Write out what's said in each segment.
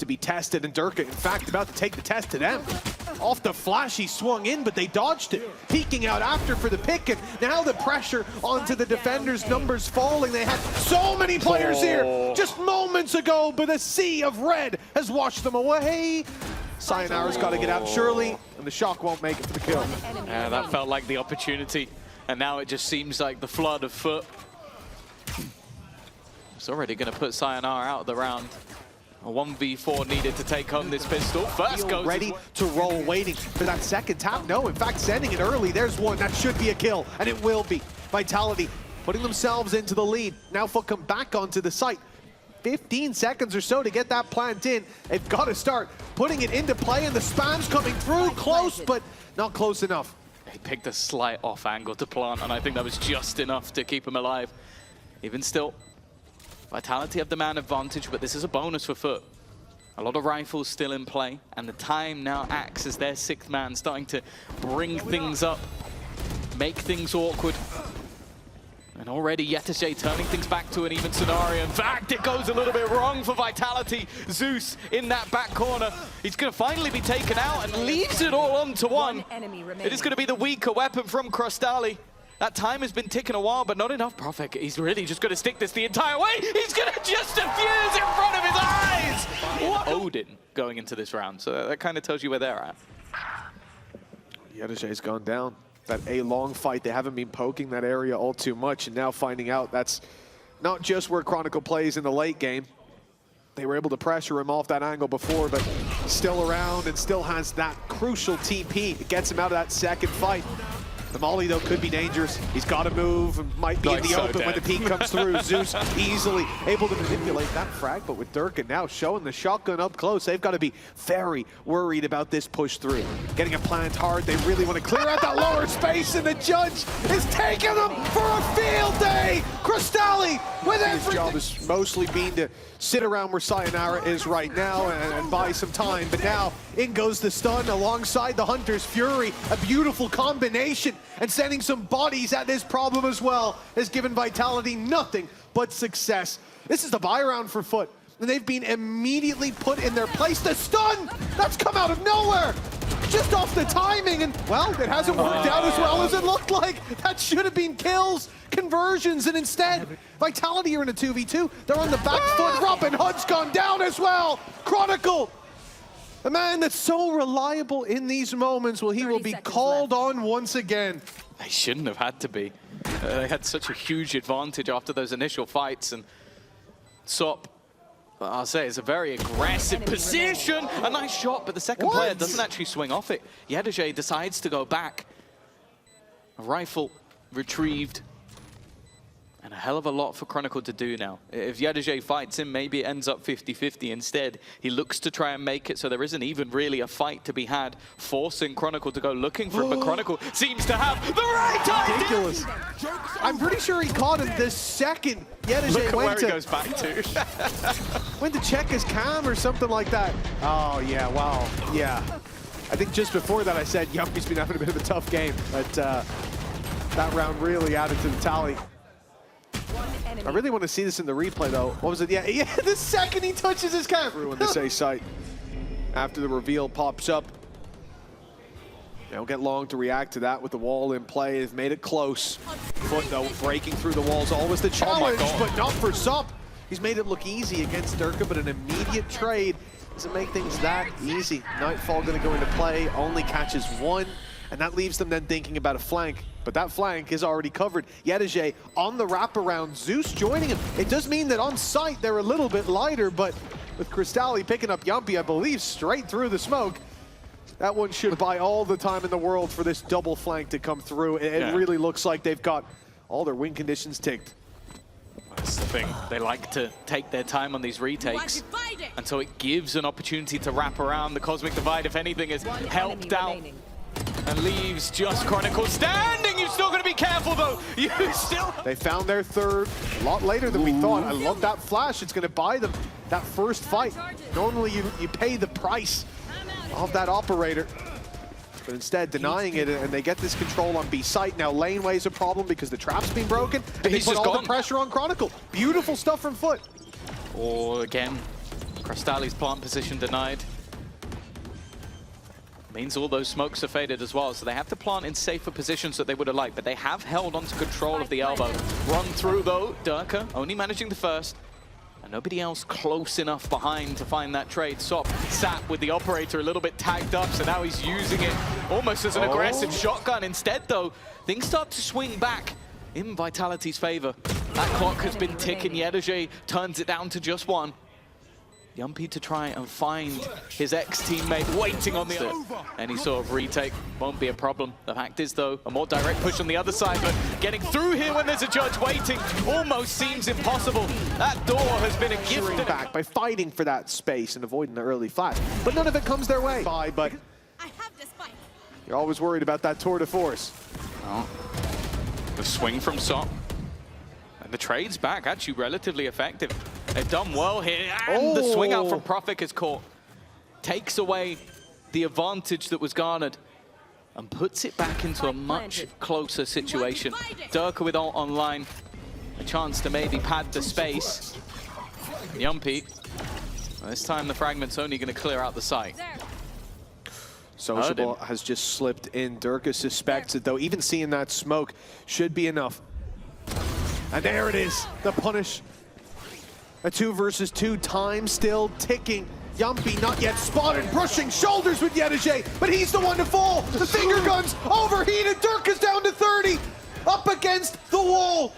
be tested, and Derke, in fact, about to take the test to them. Off the flash, he swung in, but they dodged it. Peeking out after for the pick, and now the pressure onto the defenders, numbers falling. They had so many players here just moments ago, but a sea of red has washed them away. Sayonara's got to get out surely, and the shock won't make it for the kill. Yeah, that felt like the opportunity, and now it just seems like the flood of FUT. It's already going to put Sayonara out of the round. A 1v4 needed to take home this pistol. First goes ready to roll, waiting for that second tap. No, in fact, sending it early. There's one. That should be a kill, and it will be. Vitality putting themselves into the lead. Now FUT come back onto the site. 15 seconds or so to get that plant in. They've got to start putting it into play, and the spam's coming through. Close, but not close enough. He picked a slight off angle to plant, and I think that was just enough to keep him alive. Even still, Vitality have the man advantage, but this is a bonus for FUT. A lot of rifles still in play, and the time now acts as their sixth man, starting to bring things up, make things awkward. And already yetujey turning things back to an even scenario. In fact, it goes a little bit wrong for Vitality. xeus in that back corner. He's going to finally be taken out and leaves it all on to one. It is going to be the weaker weapon from KROSTALY. That time has been ticking a while, but not enough. PROFEK, he's really just going to stick this the entire way. He's going to just defuse in front of his eyes. What? Odin going into this round, so that kind of tells you where they're at. yetujey's gone down. That A long fight, they haven't been poking that area all too much, and now finding out that's not just where Chronicle plays in the late game. They were able to pressure him off that angle before, but still around and still has that crucial TP. It gets him out of that second fight. The molly, though, could be dangerous. He's got to move, and might be in the open when the peek comes through. xeus easily able to manipulate that frag, but with Derke now showing the shotgun up close, they've got to be very worried about this push through. Getting a plant hard, they really want to clear out that lower space, and the judge is taking them for a field day! KROSTALY with everything! His job has mostly been to sit around where Sayonara is right now and buy some time, but now in goes the stun alongside the Hunter's Fury. A beautiful combination, and sending some bodies at this problem as well has given Vitality nothing but success. This is the buy round for FUT, and they've been immediately put in their place. The stun, that's come out of nowhere, just off the timing, and well, it hasn't worked out as well as it looked like. That should have been kills, conversions, and instead, Vitality are in a 2v2. They're on the back foot. Robin Hood's gone down as well. Chronicle, a man that's so reliable in these moments, well, he will be called on once again. They shouldn't have had to be. They had such a huge advantage after those initial fights, and SOP, I'll say, it's a very aggressive position. A nice shot, but the second player doesn't actually swing off it. yetujey decides to go back. A rifle retrieved. And a hell of a lot for Chronicle to do now. If yetujey fights him, maybe it ends up 50-50. Instead, he looks to try and make it so there isn't even really a fight to be had, forcing Chronicle to go looking for it, but Chronicle seems to have the right idea! Ridiculous. I'm pretty sure he caught him the second yetujey went he goes back to. went to check his cam or something like that. Oh, yeah, wow, yeah. I think just before that I said Jamppi's been having a bit of a tough game, but that round really added to the tally. I really want to see this in the replay, though. What was it? Yeah, the second he touches his cam. Ruin this A site. After the reveal pops up. They don't get long to react to that with the wall in play. They've made it close. FUT, though, breaking through the walls. Always the challenge, but not for SOP. He's made it look easy against Derke, but an immediate trade doesn't make things that easy. Nightfall going to go into play, only catches one, and that leaves them then thinking about a flank. But that flank is already covered. yetujey on the wraparound, xeus joining him. It does mean that on site they're a little bit lighter, but with KROSTALY picking up Jamppi, I believe, straight through the smoke, that one should buy all the time in the world for this double flank to come through. It really looks like they've got all their win conditions ticked. That's the thing. They like to take their time on these retakes, and so it gives an opportunity to wrap around. The Cosmic Divide, if anything, is helped out. And leaves just Chronicle standing. You've still got to be careful, though. You still... They found their third a lot later than we thought. I love that flash. It's going to buy them that first fight. Normally, you pay the price of that operator. But instead, denying it, and they get this control on B site. Now, laneway's a problem because the trap's been broken, and they put all the pressure on Chronicle. Beautiful stuff from FUT. Or again, KROSTALY's plant position denied. Means all those smokes are faded as well, so they have to plant in safer positions that they would have liked, but they have held onto control of the elbow. Run through though, Derke only managing the first, and nobody else close enough behind to find that trade. Sop sat with the operator a little bit tagged up, so now he's using it almost as an aggressive shotgun. Instead though, things start to swing back in Vitality's favor. That clock has been ticking, yetujey turns it down to just one. Jamppi to try and find his ex-teammate waiting on the any sort of retake won't be a problem. The fact is though, a more direct push on the other side, but getting through here when there's a judge waiting almost seems impossible. That door has been a gift back by fighting for that space and avoiding the early flash, but none of it comes their way. But you're always worried about that tour de force. Oh. The swing from Sop. And the trade's back, actually relatively effective. They've done well here, and the swing out from PROFEK is caught. Takes away the advantage that was garnered and puts it back into a much closer situation. Derke with ult online, a chance to maybe pad the space. Jamppi, this time the fragment's only going to clear out the site. sociablEE has just slipped in. Derke suspects it though, even seeing that smoke should be enough. And there it is, the punish. A 2 versus 2 time still ticking. Jamppi not yet spotted, brushing shoulders with yetujey, but he's the one to fall. The finger guns overheated. Derke's down to 30, up against the wall.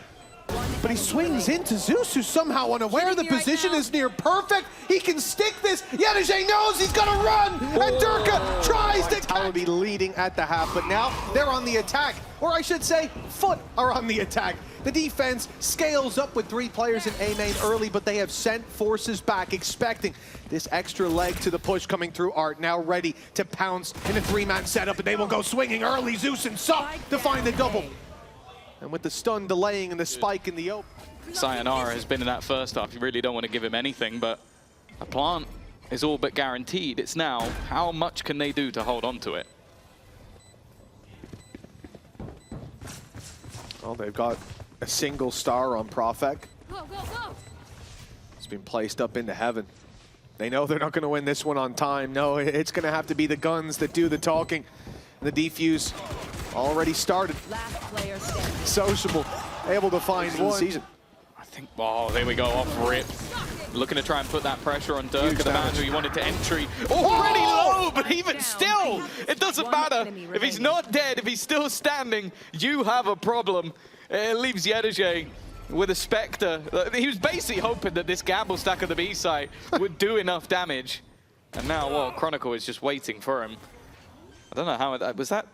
But he swings into xeus, who's somehow unaware the position is near perfect. He can stick this. yetujey knows he's gonna run, and Derke tries to catch. Leading at the half, but now they're on the attack. Or I should say, FUT are on the attack. The defense scales up with 3 players in A main early, but they have sent forces back, expecting this extra leg to the push coming through. Art now ready to pounce in a 3-man setup, and they will go swinging early. xeus and Sop to find the double. And with the stun delaying and the spike in the open. Sayonara has been in that first half. You really don't want to give him anything, but a plant is all but guaranteed. It's now, how much can they do to hold on to it? Well, they've got a single star on PROFEK. It's been placed up into heaven. They know they're not going to win this one on time. No, it's going to have to be the guns that do the talking. The defuse already started. sociablEE able to find one. Season. I think, oh, there we go, off rip. Looking to try and put that pressure on Derke, the man who he wanted to entry. Already low, but even still, it doesn't matter. If he's not dead, if he's still standing, you have a problem. It leaves yetujey with a Spectre. He was basically hoping that this gamble stack of the B site would do enough damage. And now, well, Chronicle is just waiting for him. I don't know how it was that.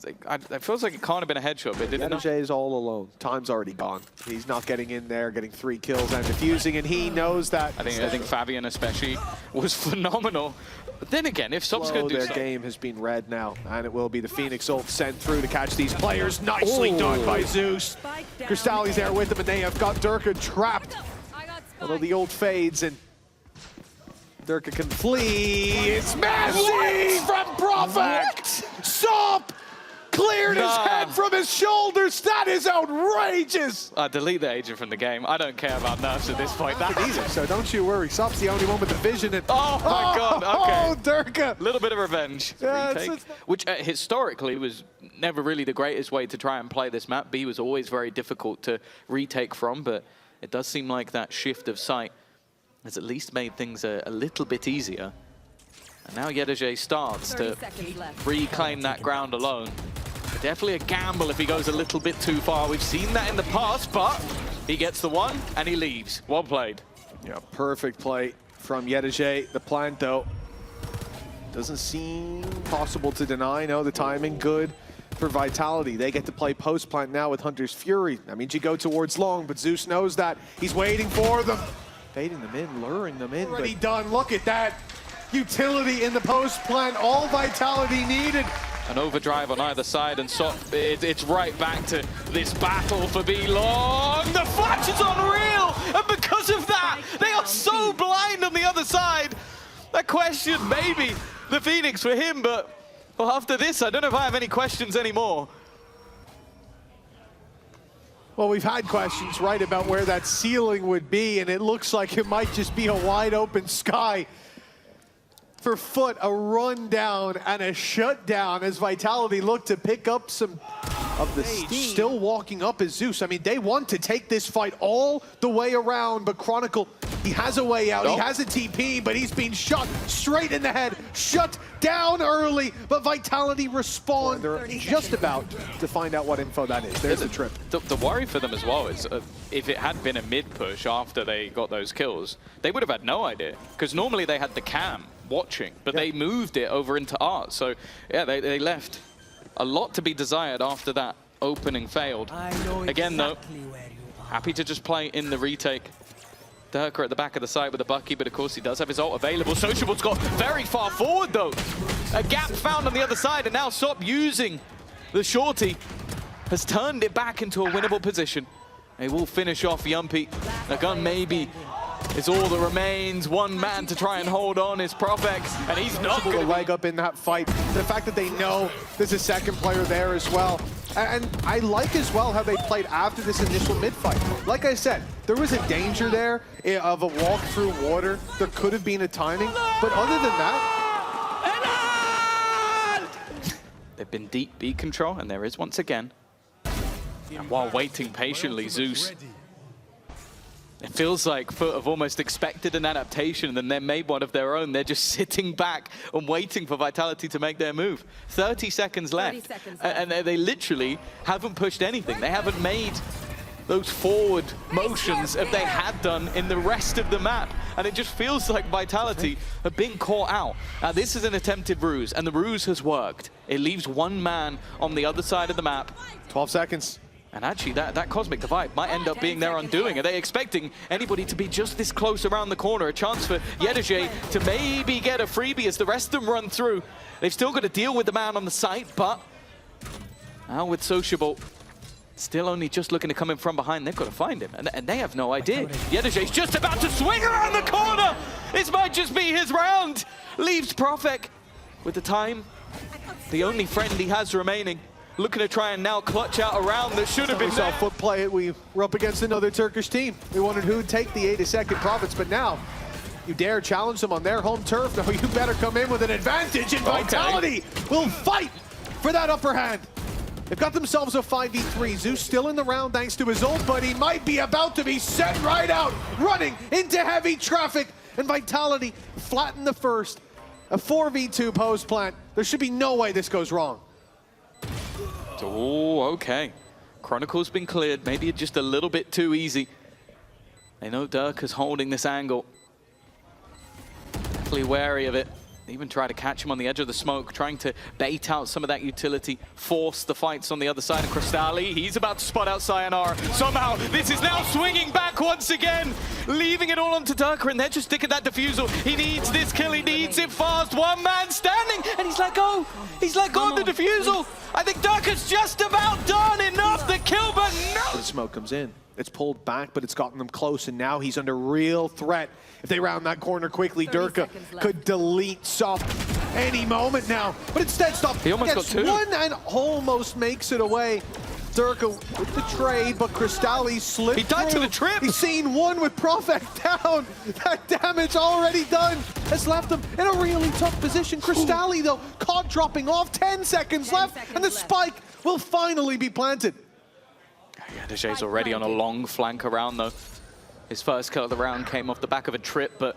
It feels like it can't have been a headshot, but did it not? yetujey is all alone. Time's already gone. He's not getting in there, getting 3 kills and defusing, and he knows that. I think Fabian especially was phenomenal. But then again, if Sop's going to do their something. game has been read now, and it will be the Phoenix ult sent through to catch these players. Nicely done by xeus. KROSTALY's there with them, and they have got Derke trapped. Although the ult fades, and Derke can flee. It's massive from PROFEK. Sop cleared his head from his shoulders. That is outrageous. Delete the agent from the game. I don't care about nerfs at this point. That's easy. So don't you worry. Sop's the only one with the vision. And oh my God. Okay. Oh, Derke. A little bit of revenge. Yeah, retake, which historically was never really the greatest way to try and play this map. B was always very difficult to retake from, but it does seem like that shift of sight has at least made things a little bit easier. And now yetujey starts to reclaim that ground alone. Definitely a gamble if he goes a little bit too far. We've seen that in the past, but he gets the one and he leaves. Well played. Yeah, perfect play from yetujey. The plant, though, doesn't seem possible to deny. No, the timing good for Vitality. They get to play post plant now with Hunter's Fury. That means you go towards long, but xeus knows that. He's waiting for them. Fading them in, luring them in. Already done. Look at that. Utility in the post plant. All Vitality needed. An overdrive on either side, and Sop, it's right back to this battle for B long. The flash is unreal, and because of that, they are so blind on the other side. I questioned maybe the Phoenix for him, but well, after this, I don't know if I have any questions anymore. Well, we've had questions, right, about where that ceiling would be, and it looks like it might just be a wide open sky. For FUT, a rundown and a shutdown as Vitality look to pick up some of the steam. Still walking up as Zeus. I mean, they want to take this fight all the way around, but Chronicle, he has a way out. He has a TP, but he's being shot straight in the head. Shut down early, but Vitality respond. They're just about to find out what info that is. There's the trip. The worry for them as well is if it had been a mid-push after they got those kills, they would have had no idea. Because normally they had the cam watching, but they moved it over into art. So, yeah, they left a lot to be desired after that opening failed. Again, though, happy to just play in the retake. Derke at the back of the side with the Bucky, but of course he does have his ult available. sociablE's got very far forward, though. A gap found on the other side, and now Sop using the shorty has turned it back into a winnable position. They will finish off Jamppi. The gun maybe is all that remains. One man to try and hold on is PROFEK, and he's not going to leg up in that fight. The fact that they know there's a second player there as well. And I like as well how they played after this initial mid-fight. Like I said, there was a danger there of a walk through water. There could have been a timing, but other than that... They've been deep B control, and there is once again. And while waiting patiently, Zeus, it feels like FUT have almost expected an adaptation and then they made one of their own. They're just sitting back and waiting for Vitality to make their move. 30 seconds left. And they literally haven't pushed anything. They haven't made those forward motions as they had done in the rest of the map. And it just feels like Vitality have been caught out. Now, this is an attempted ruse, and the ruse has worked. It leaves one man on the other side of the map. 12 seconds. And actually, that Cosmic Divide might end up being their undoing. Are they expecting anybody to be just this close around the corner? A chance for yetujey to maybe get a freebie as the rest of them run through. They've still got to deal with the man on the site, but now with sociablE, still only just looking to come in from behind. They've got to find him, and they have no idea. yetujey's just about to swing around the corner. This might just be his round. Leaves PROFEK with the time, the only friend he has remaining. Looking to try and now clutch out a round that should have been there. FUT play it. We were up against another Turkish team. We wondered who would take the 82nd profits, but now you dare challenge them on their home turf. No, you better come in with an advantage, and Vitality will fight for that upper hand. They've got themselves a 5v3. Zeus still in the round thanks to his ult, but he might be about to be sent right out, running into heavy traffic, and Vitality flatten the first. A 4v2 post plant. There should be no way this goes wrong. Oh, okay. Chronicle's been cleared. Maybe just a little bit too easy. They know Derke's holding this angle. Definitely wary of it. They even try to catch him on the edge of the smoke, trying to bait out some of that utility, force the fights on the other side of KROSTALY. He's about to spot out Sayonara. Somehow, this is now swinging back once again, leaving it all onto Derke, and they're just sticking that defusal. He needs this kill, he needs it fast. One man standing, and he's let go. He's let go of the defusal. I think Derke's just about done enough to kill, but no! The smoke comes in. It's pulled back, but it's gotten them close, and now he's under real threat. If they round that corner quickly, Derke could delete Sop any moment now. But instead, Sop he almost gets got two. One and almost makes it away. Derke with the trade, but KROSTALY slipped. He died through. to the trip. He's seen one with PROFEK down. That damage already done has left them in a really tough position. KROSTALY, though, caught dropping off. 10 seconds left, and the spike will finally be planted. yetujey's already on a long flank around, though. His first kill of the round came off the back of a trip, but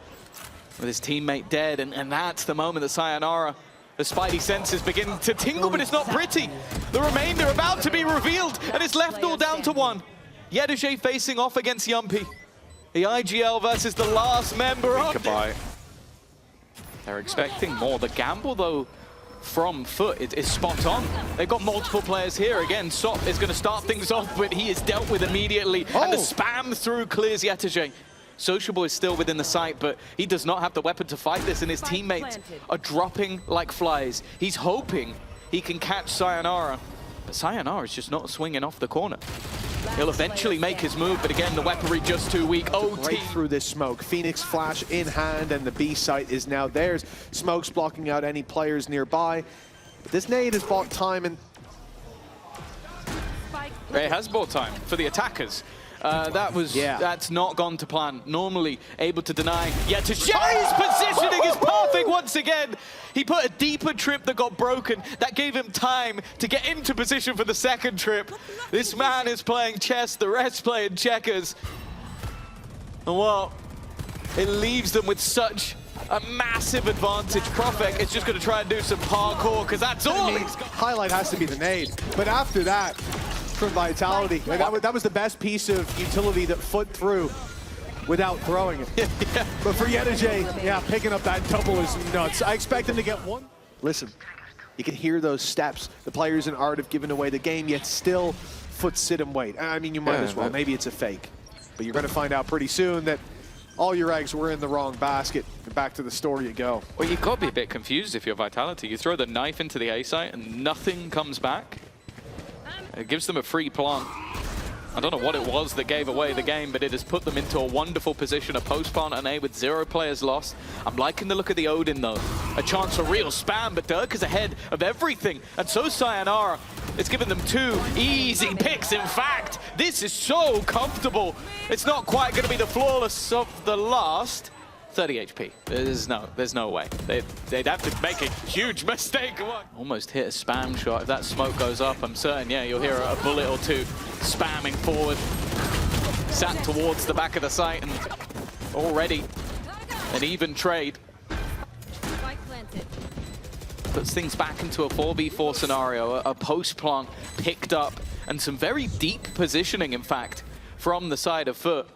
with his teammate dead, and that's the moment that Sayonara, the spidey senses begin to tingle, but it's not pretty. The remainder about to be revealed, and it's left all down to one. yetujey facing off against Jamppi. The IGL versus the last member of Goodbye. They're expecting more. The gamble, though, from FUT is spot on. They've got multiple players here. Again, Sop is going to start things off, but he is dealt with immediately. And the spam through clears yetujey. sociablE is still within the site, but he does not have the weapon to fight this, and his teammates are dropping like flies. He's hoping he can catch Sayonara, but Sayonara is just not swinging off the corner. He'll eventually make his move, but again, the weaponry just too weak. Right through this smoke. Phoenix Flash in hand, and the B site is now theirs. Smoke's blocking out any players nearby. But this nade has bought time, and It has bought time for the attackers. That's not gone to plan. Normally able to deny. Yetujey's positioning is perfect once again. He put a deeper trip that got broken. That gave him time to get into position for the second trip. This man is playing chess, the rest playing checkers. And well, it leaves them with such a massive advantage. PROFEK is just going to try and do some parkour because that's all he's got. Highlight has to be the nade, but after that, from Vitality, that was the best piece of utility that FUT threw without throwing it. Yeah. But for yetujey, yeah, picking up that double is nuts. I expect him to get one. Listen, you can hear those steps. The players in Art have given away the game, yet still FUT sit and wait. I mean, you might as well. Maybe it's a fake. But you're going to find out pretty soon that all your eggs were in the wrong basket. And back to the store you go. Well, you've got to be a bit confused if you're Vitality. You throw the knife into the A site and nothing comes back. It gives them a free plant. I don't know what it was that gave away the game, but it has put them into a wonderful position, a post-plant and A with 0 players lost. I'm liking the look of the Odin, though. A chance for real spam, but Derke is ahead of everything. And so Sayonara, it's given them 2 easy picks. In fact, this is so comfortable. It's not quite going to be the flawless of the last. 30 HP. There's no way. They'd have to make a huge mistake. Almost hit a spam shot. If that smoke goes up, I'm certain, yeah, you'll hear a bullet or 2 spamming forward. Sat towards the back of the site, and already an even trade. Puts things back into a 4v4 scenario. A post plant picked up, and some very deep positioning, in fact, from the side of FUT.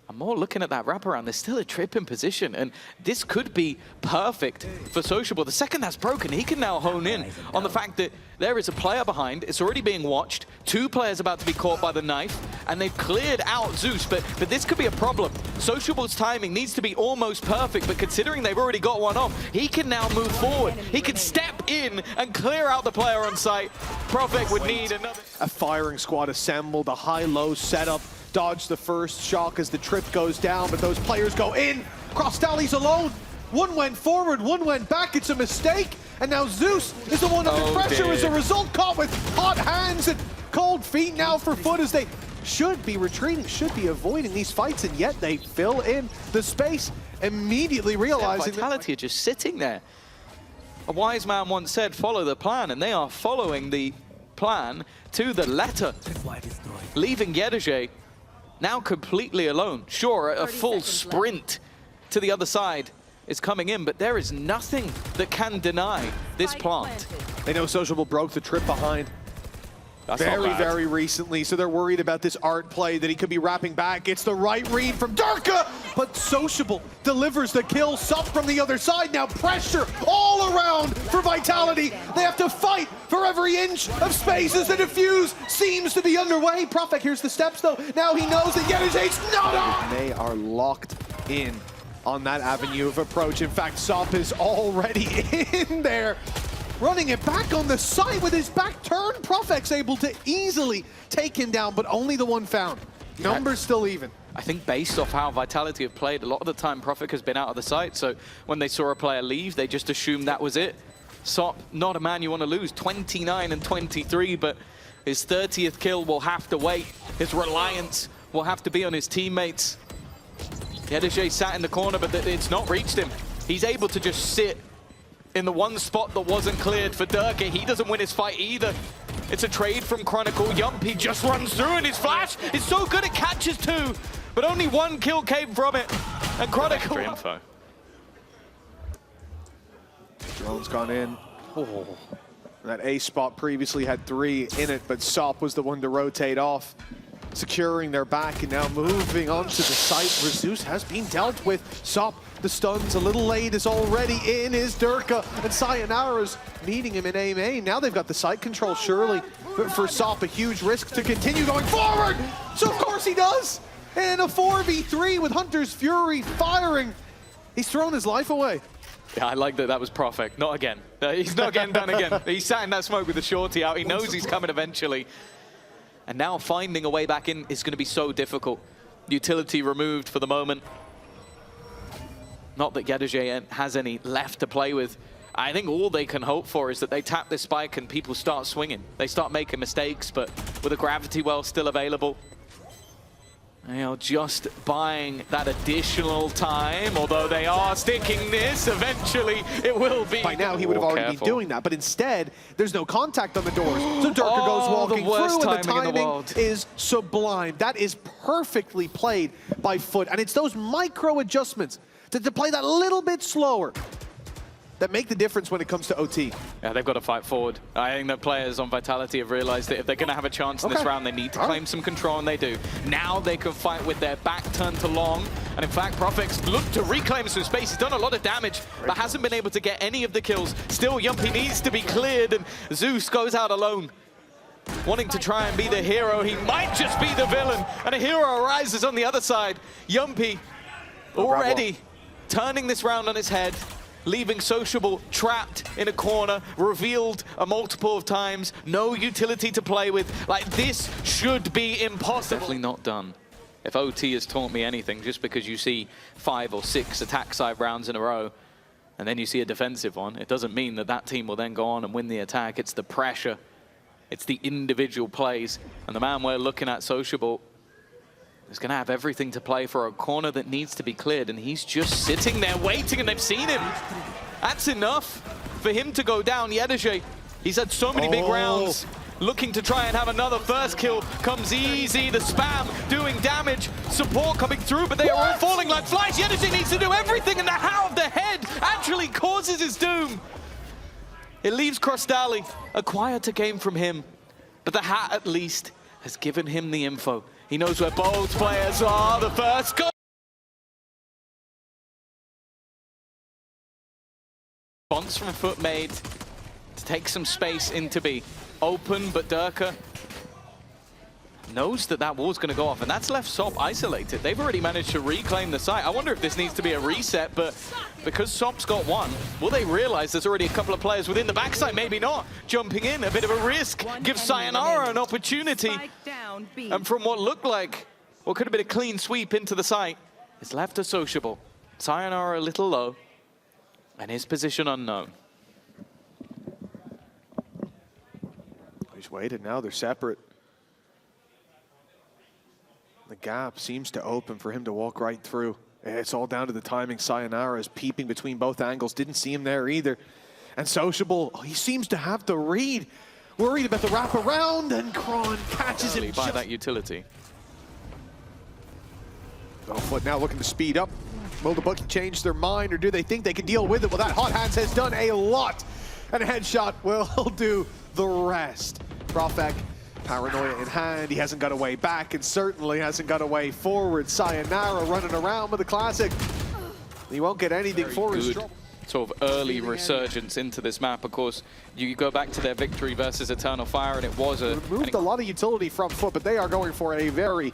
I'm more looking at that wraparound. There's still a trip in position, and this could be perfect for sociablE. The second that's broken, he can now hone in on the fact that there is a player behind. It's already being watched. 2 players about to be caught by the knife, and they've cleared out xeus, but this could be a problem. sociablE's timing needs to be almost perfect, but considering they've already got one off, he can now move forward. He can step in and clear out the player on site. PROFEK would need another. A firing squad assembled, a high-low setup. Dodge the first shock as the trip goes down, but those players go in. KROSTALY's alone. One went forward, one went back. It's a mistake. And now xeus is the one under pressure as a result, caught with hot hands and cold feet now for FUT as they should be retreating, should be avoiding these fights, and yet they fill in the space, immediately realizing Vitality are just sitting there. A wise man once said, follow the plan, and they are following the plan to the letter, leaving yetujey now completely alone. Sure, a full sprint to the other side is coming in, but there is nothing that can deny this plant. They know sociablE broke the trip behind very recently, so they're worried about this Art play that he could be wrapping back. It's the right read from Derke, but sociablE delivers the kill. Sup from the other side, now pressure all around for Vitality. They have to fight for every inch of space as the defuse seems to be underway. PROFEK here's the steps though. Now he knows that yetujey's not on. They are locked in on that avenue of approach. In fact, Sop is already in there. Running it back on the site with his back turned. PROFEK's able to easily take him down, but only the one found. Numbers still even. I think based off how Vitality have played, a lot of the time PROFEK has been out of the site, so when they saw a player leave, they just assumed that was it. Sop, not a man you want to lose, 29 and 23, but his 30th kill will have to wait. His reliance will have to be on his teammates. yetujey sat in the corner, but it's not reached him. He's able to just sit in the one spot that wasn't cleared for Derke. He doesn't win his fight either. It's a trade from Chronicle. Jamppi just runs through, and his flash is so good it catches 2, but only 1 kill came from it. And Chronicle. Info. Drone's gone in. Oh. That A spot previously had 3 in it, but Sop was the one to rotate off, securing their back, and now moving onto the site where xeus has been dealt with. Sop, the stun's a little late, is already in, is Derke, and Sayonara's meeting him in EMEA. Now they've got the site control, surely, but for Sop, a huge risk to continue going forward. So of course he does, and a 4v3 with Hunter's Fury firing. He's thrown his life away. Yeah, I like that that was PROFEK. Not again. He's not getting done again. He sat in that smoke with the shorty out. He knows he's coming eventually. And now finding a way back in is going to be so difficult. Utility removed for the moment. Not that yetujey has any left to play with. I think all they can hope for is that they tap this spike and people start swinging. They start making mistakes, but with a gravity well still available. They are just buying that additional time, although they are sticking this. Eventually, it will be. By now, he would have already been doing that, but instead, there's no contact on the doors. So Derke goes walking through, and the timing is sublime. That is perfectly played by FUT, and it's those micro adjustments to play that little bit slower that make the difference when it comes to OT. Yeah, they've got to fight forward. I think the players on Vitality have realized that if they're going to have a chance in this round, they need to claim some control, and they do. Now they can fight with their back turned to long, and in fact, PROFEK's looked to reclaim some space. He's done a lot of damage, but hasn't been able to get any of the kills. Still, Jamppi needs to be cleared, and xeus goes out alone. Wanting to try and be the hero, he might just be the villain, and a hero arises on the other side. Jamppi already turning this round on its head, leaving sociablE trapped in a corner, revealed a multiple of times, no utility to play with. Like, this should be impossible. Definitely not done. If OT has taught me anything, just because you see 5 or 6 attack side rounds in a row, and then you see a defensive one, it doesn't mean that that team will then go on and win the attack. It's the pressure, it's the individual plays, and the man we're looking at, sociablE, is going to have everything to play for a corner that needs to be cleared, and he's just sitting there waiting, and they've seen him. That's enough for him to go down. yetujey, he's had so many big rounds, looking to try and have another first kill. Comes easy, the spam doing damage, support coming through, but they are all falling like flies. yetujey needs to do everything, and the how of the head actually causes his doom. It leaves KROSTALY, a quieter game from him, but the hat at least has given him the info. He knows where both players are. The first goal. Response from FUT made to take some space into B. Open, but Derke knows that that wall's going to go off, and that's left Sop isolated. They've already managed to reclaim the site. I wonder if this needs to be a reset, but because Sop's got one, will they realize there's already a couple of players within the backside? Maybe not. Jumping in, a bit of a risk, gives Sayonara an opportunity. And from what looked like, what could have been a clean sweep into the site, it's left to sociablE. Sayonara a little low, and his position unknown. He's waited now, they're separate. The gap seems to open for him to walk right through. It's all down to the timing. Sayonara is peeping between both angles. Didn't see him there either. And sociablE, he seems to have the read. Worried about the wraparound, and Kron catches him by that utility. Sort of early resurgence into this map. Of course, you go back to their victory versus Eternal Fire, and it was a... Removed a lot of utility from FUT, but they are going for a very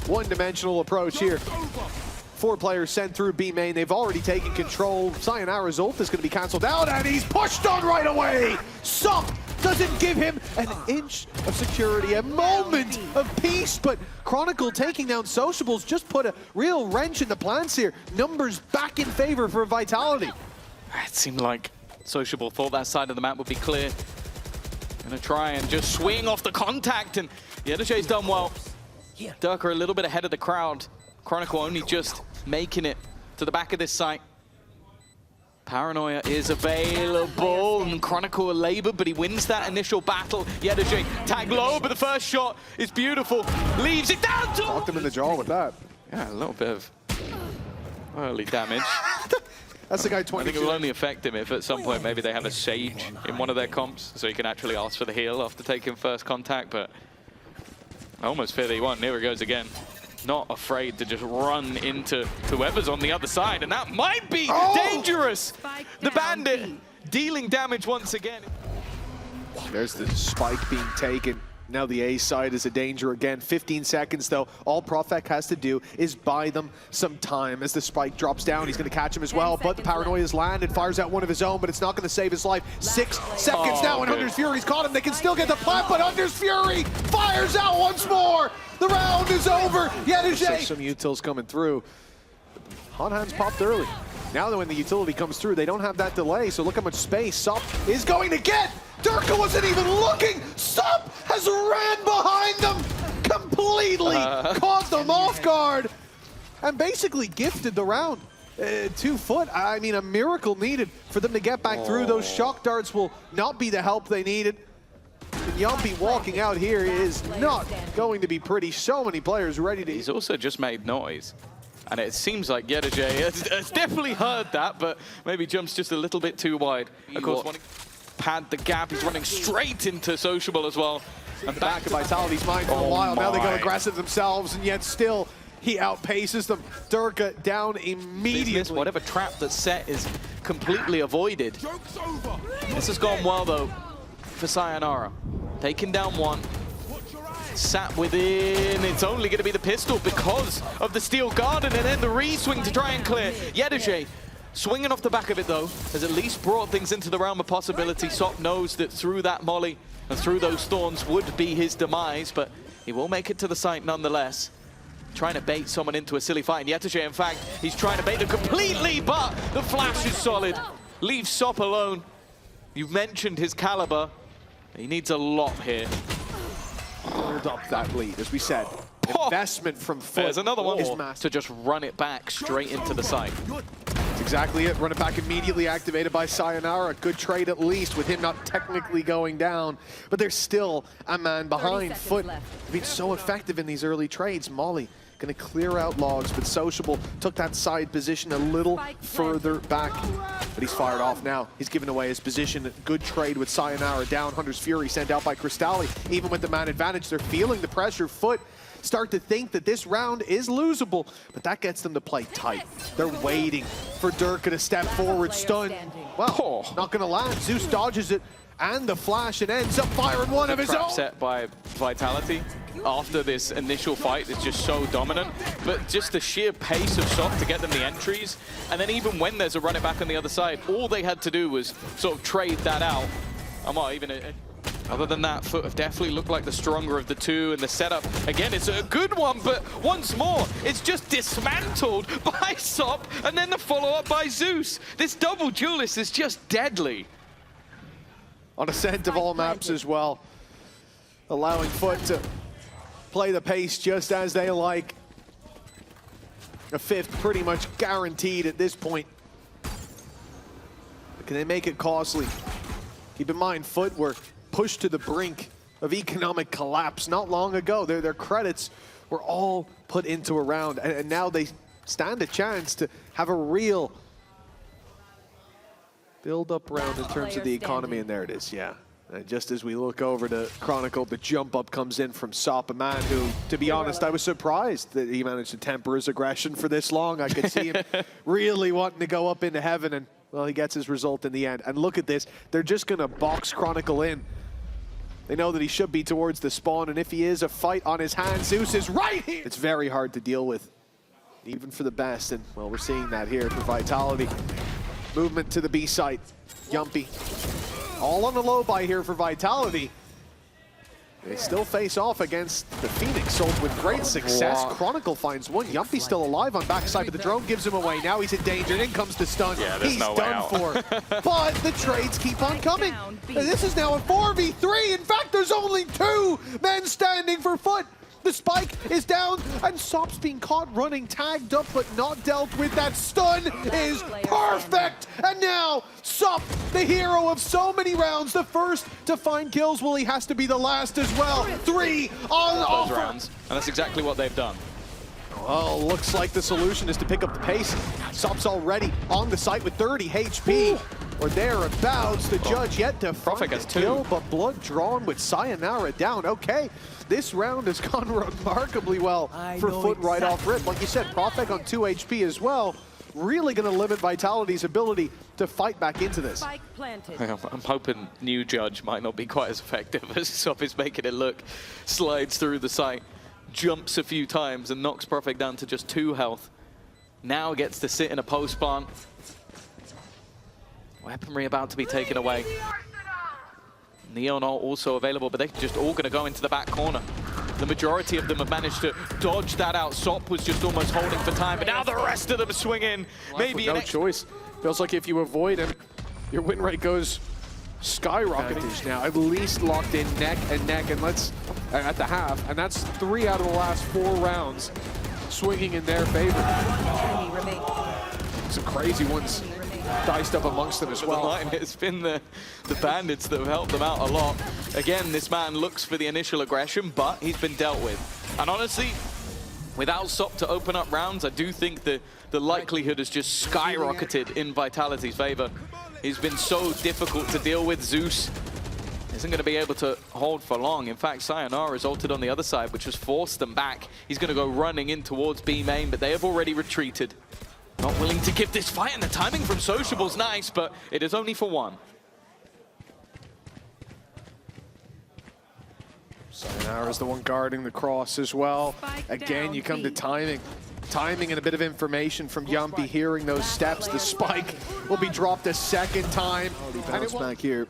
one-dimensional approach here. 4 players sent through B main. They've already taken control. Sayonara's ult is going to be cancelled out, and he's pushed on right away. Sop doesn't give him an inch of security, a moment of peace, but Chronicle taking down sociablE's just put a real wrench in the plans here. Numbers back in favor for Vitality. It seemed like sociablE thought that side of the map would be clear. Gonna try and just swing off the contact, and yetujey's done well. Derke a little bit ahead of the crowd. Chronicle only just making it to the back of this site. Paranoia is available, and Chronicle will labor, but he wins that initial battle. yetujey tag low, but the first shot is beautiful. Leaves it down to... Knocked him in the jaw with that. Yeah, a little bit of early damage. That's the guy 22. I think it will only affect him if at some point maybe they have a Sage in one of their comps, so he can actually ask for the heal after taking first contact, but I almost fear that he won't. Here he goes again. Not afraid to just run into whoever's on the other side, and that might be dangerous. The Bandit dealing damage once again. There's the spike being taken. Now the A side is a danger again. 15 seconds though. All PROFEK has to do is buy them some time. As the spike drops down, he's going to catch him as well, but the paranoia has landed, fires out one of his own, but it's not going to save his life. 6 seconds now, and Under's Fury's caught him. They can still get the plant, but Under's Fury fires out once more. The round is over. yetujey. Some utils coming through. Hot hands popped early. Now that when the utility comes through, they don't have that delay, so look how much space Sup is going to get! Derke wasn't even looking! Sup has ran behind them! Completely caught them off guard! And basically gifted the round to FUT. I mean, a miracle needed for them to get back through. Those shock darts will not be the help they needed. And Jamppi walking out here is not going to be pretty. So many players ready to... He's also just made noise. And it seems like yetujey has definitely heard that, but maybe jumps just a little bit too wide. Of course, wanting to pad the gap, he's running straight into sociablEE as well. And back of Vitality's mind for a while. Now they go aggressive themselves, and yet still he outpaces them. Derke down immediately. Whatever trap that's set is completely avoided. This has gone well, though, for Sayonara. Taking down one. Sat within. It's only going to be the pistol because of the steel garden, and then the re-swing to try and clear. yetujey swinging off the back of it, though, has at least brought things into the realm of possibility. Sop knows that through that molly and through those thorns would be his demise, but he will make it to the site nonetheless. Trying to bait someone into a silly fight. And yetujey, in fact, he's trying to bait them completely, but the flash is solid. Leave Sop alone. You've mentioned his caliber. He needs a lot here. Hold up that lead, as we said. Investment from FUT. There's another one is more to just run it back straight into the site. That's exactly it. Run it back immediately activated by Sayonara. Good trade at least, with him not technically going down. But there's still a man behind. FUT being so effective in these early trades. Molly going to clear out logs, but sociablEE took that side position a little further back. But he's fired off now. He's given away his position. Good trade with Sayonara down. Hunter's Fury sent out by KROSTALY. Even with the man advantage, they're feeling the pressure. FUT start to think that this round is losable, but that gets them to play tight. They're waiting for Derke to step forward, stun. Well, not going to land. Zeus dodges it, and the flash, and ends up firing one of his own. Set by Vitality after this initial fight is just so dominant, but just the sheer pace of Sop to get them the entries, and then even when there's a run it back on the other side, all they had to do was sort of trade that out. Other than that, FUT have definitely looked like the stronger of the two, and the setup, again, it's a good one, but once more, it's just dismantled by Sop, and then the follow-up by Zeus. This double duelist is just deadly. On Ascent of all maps as well, allowing FUT to play the pace just as they like. A fifth pretty much guaranteed at this point. But can they make it costly? Keep in mind, FUT were pushed to the brink of economic collapse not long ago. Their credits were all put into a round, and now they stand a chance to have a real build-up round in terms of the economy, and there it is, yeah. And just as we look over to Chronicle, the jump up comes in from Sop, a man who, to be honest, I was surprised that he managed to temper his aggression for this long. I could see him really wanting to go up into heaven, and, well, he gets his result in the end. And look at this. They're just going to box Chronicle in. They know that he should be towards the spawn, and if he is, a fight on his hands. Zeus is right here. It's very hard to deal with, even for the best, and, well, we're seeing that here for Vitality. Movement to the B site. Jamppi. All on the low buy here for Vitality. They still face off against the Phoenix, sold with great success. Chronicle finds one. Jamppi still alive on backside of the drone, gives him away. Now he's in danger, and in comes the stun. Yeah, he's no done for. But the trades keep on coming. And this is now a 4v3. In fact, there's only 2 men standing for FUT. The spike is down, and Sop's being caught running, tagged up, but not dealt with. That stun is perfect! And now, Sop, the hero of so many rounds, the first to find kills. Well, he has to be the last as well. 3 on those rounds, and that's exactly what they've done. Well, looks like the solution is to pick up the pace. Sop's already on the site with 30 HP. Or thereabouts. The judge yet to find a kill, but blood drawn with Sayonara down. Okay, this round has gone remarkably well for FUT right off rip. Like you said, PROFEK on 2 HP as well. Really going to limit Vitality's ability to fight back into this. I'm hoping new judge might not be quite as effective as Sop is making it look. Slides through the site, jumps a few times, and knocks PROFEK down to just 2 health. Now gets to sit in a post plant. Weaponry about to be taken away. Neon ult also available, but they're just all going to go into the back corner. The majority of them have managed to dodge that out. Sop was just almost holding for time, but now the rest of them swing in. Maybe no choice. Feels like if you avoid him, your win rate goes skyrocketing. Now at least locked in neck, and let's at the half, and that's 3 out of the last 4 rounds swinging in their favor. Some crazy ones diced up amongst them as well. It's been the bandits that have helped them out a lot. Again, this man looks for the initial aggression, but he's been dealt with. And honestly, without Sop to open up rounds, I do think the likelihood has just skyrocketed in Vitality's favor. He's been so difficult to deal with. Zeus isn't going to be able to hold for long. In fact, Sayonara is ulted on the other side, which has forced them back. He's going to go running in towards B main, but they have already retreated. Not willing to give this fight, and the timing from sociablE's nice, but it is only for 1. Sayonara is the one guarding the cross as well. Again, you come to timing. Timing and a bit of information from Jamppi, hearing those steps. The spike will be dropped a second time. And it's back here.